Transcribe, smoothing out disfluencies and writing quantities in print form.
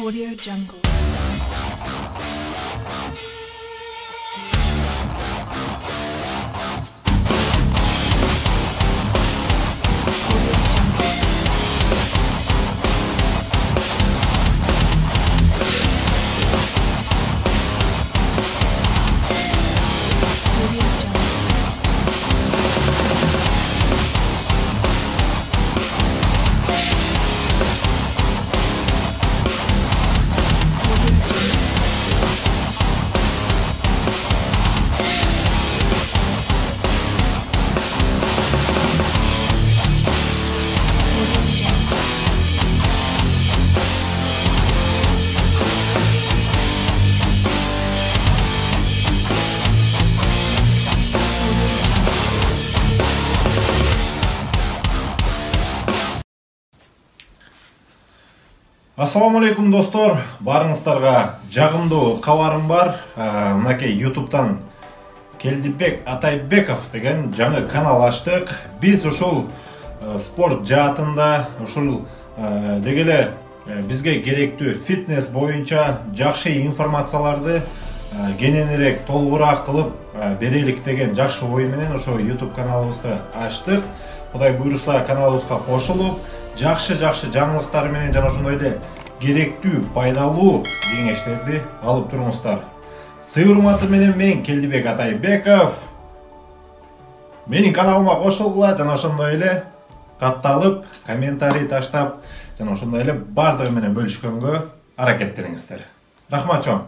Audio Jungle. Ассаламу алейкум достор, барыңыздарга жагымдуу кабарым бар. Мынакей YouTube'дан Келдибек Атайбеков деген жаңы канал ачтык. Биз ушул спорт жаатында, ушул дегеле бизге керектүү фитнес боюнча жакшы информацияларды кененирээк толугураак кылып берелик деген жакшы ой менен ошо YouTube каналыбызды ачтык. Кудай буйруса каналыбызга кошулуп, жакшы жаңылыктар менен жана ошондой эле керектүү, пайдалуу кеңештерди алып туруңуздар. Сый урматы менен мен Келдибек Атайбеков. Менин каналыма кошулгула жана ошондой эле катталып, комментарий таштап, жана ошондой эле бардыгы менен бөлүшкөнгө аракеттениңиздер. Рахмат чоң.